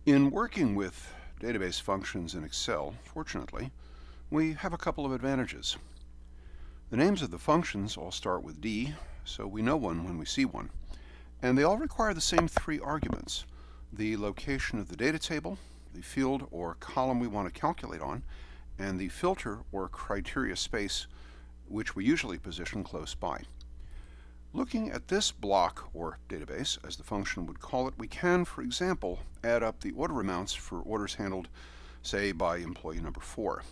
In working with database functions in Excel, fortunately, we have a couple of advantages. The names of the functions all start with D, so we know one when we see one. And they all require the same three arguments: the location of the data table, the field or column we want to calculate on, and the filter or criteria space, which we usually position close by. Looking at this block, or database, as the function would call it, we can, for example, add up the order amounts for orders handled, say, by employee number 4.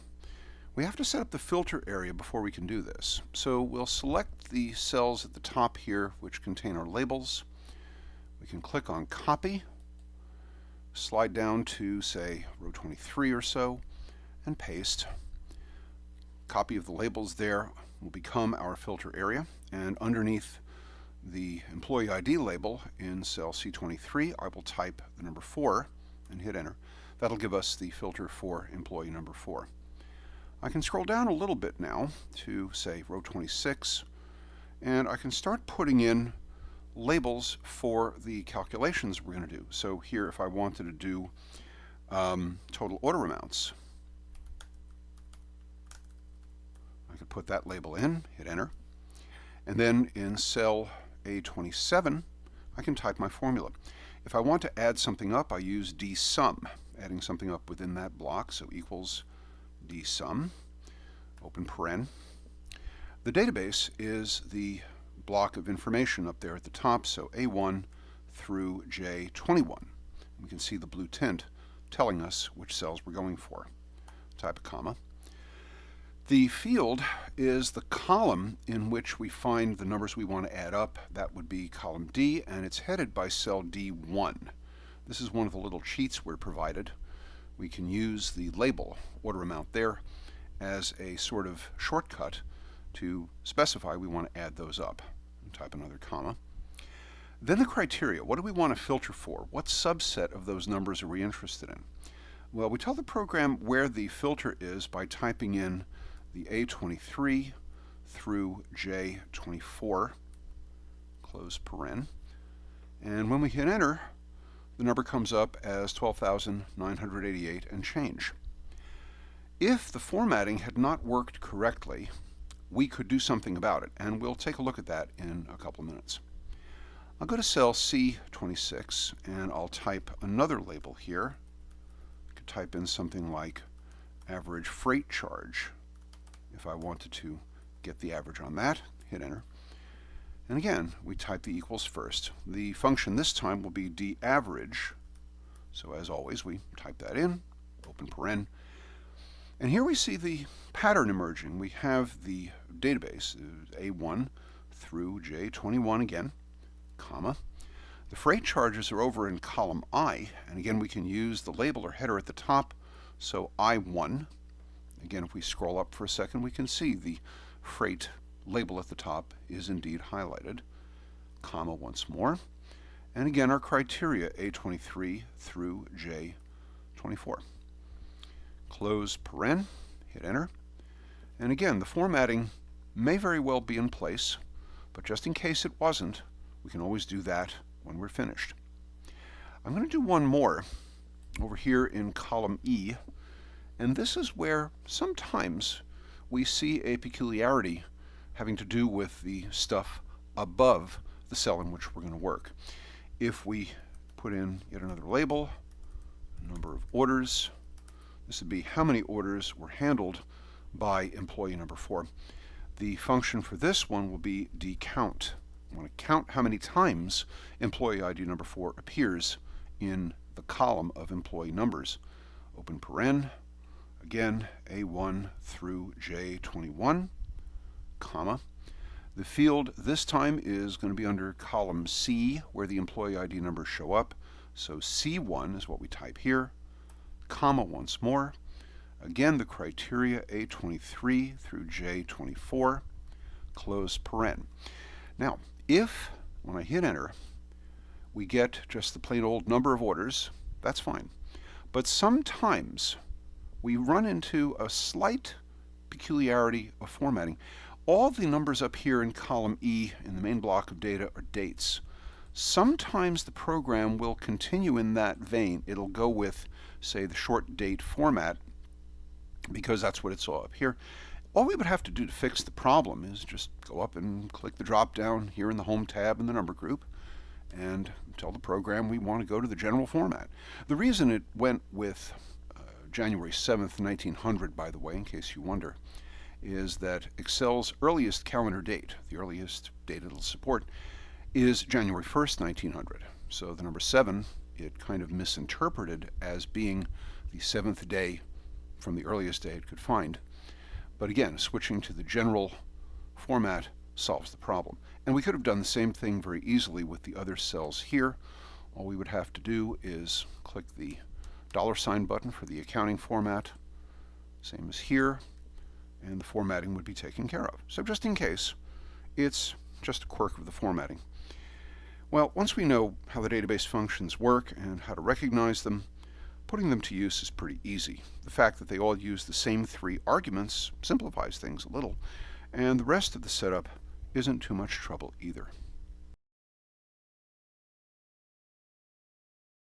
We have to set up the filter area before we can do this. So we'll select the cells at the top here, which contain our labels. We can click on Copy, slide down to, say, row 23 or so, and paste. Copy of the labels there will become our filter area, and underneath the employee ID label in cell C23, I will type the number 4 and hit enter. That'll give us the filter for employee number 4. I can scroll down a little bit now to, say, row 26, and I can start putting in labels for the calculations we're going to do. So here, if I wanted to do total order amounts, I could put that label in, hit enter, and then in cell A27, I can type my formula. If I want to add something up, I use DSUM, adding something up within that block, so equals DSUM, open paren. The database is the block of information up there at the top, so A1 through J21. We can see the blue tint telling us which cells we're going for. Type a comma. The field is the column in which we find the numbers we want to add up. That would be column D, and it's headed by cell D1. This is one of the little cheats we're provided. We can use the label, order amount there, as a sort of shortcut to specify we want to add those up. And type another comma. Then the criteria. What do we want to filter for? What subset of those numbers are we interested in? Well, we tell the program where the filter is by typing in the A23 through J24, close paren. And when we hit enter, the number comes up as 12,988 and change. If the formatting had not worked correctly, we could do something about it, and we'll take a look at that in a couple of minutes. I'll go to cell C26, and I'll type another label here. I could type in something like average freight charge. If I wanted to get the average on that, hit enter. And again, we type the equals first. The function this time will be DAVERAGE. So as always, we type that in, open paren. And here we see the pattern emerging. We have the database, A1 through J21 again, comma. The freight charges are over in column I, and again we can use the label or header at the top, so I1. Again, if we scroll up for a second, we can see the freight label at the top is indeed highlighted, comma once more. And again, our criteria, A23 through J24. Close paren, hit enter. And again, the formatting may very well be in place, but just in case it wasn't, we can always do that when we're finished. I'm going to do one more over here in column E, and this is where sometimes we see a peculiarity having to do with the stuff above the cell in which we're going to work. If we put in yet another label, number of orders, this would be how many orders were handled by employee number 4. The function for this one will be DCOUNT. I want to count how many times employee ID number 4 appears in the column of employee numbers. Open paren. Again, A1 through J21, comma. The field this time is going to be under column C, where the employee ID numbers show up. So C1 is what we type here, comma once more. Again, the criteria A23 through J24, close paren. Now, if, when I hit enter, we get just the plain old number of orders, that's fine. But sometimes we run into a slight peculiarity of formatting. All the numbers up here in column E in the main block of data are dates. Sometimes the program will continue in that vein. It'll go with, say, the short date format because that's what it saw up here. All we would have to do to fix the problem is just go up and click the drop down here in the Home tab in the number group and tell the program we want to go to the general format. The reason it went with January 7th, 1900, by the way, in case you wonder, is that Excel's earliest calendar date, the earliest date it'll support, is January 1st, 1900. So the number 7, it kind of misinterpreted as being the 7th day from the earliest day it could find. But again, switching to the general format solves the problem. And we could have done the same thing very easily with the other cells here. All we would have to do is click the $ button for the accounting format, same as here, and the formatting would be taken care of. So just in case, it's just a quirk of the formatting. Well, once we know how the database functions work and how to recognize them, putting them to use is pretty easy. The fact that they all use the same 3 arguments simplifies things a little, and the rest of the setup isn't too much trouble either.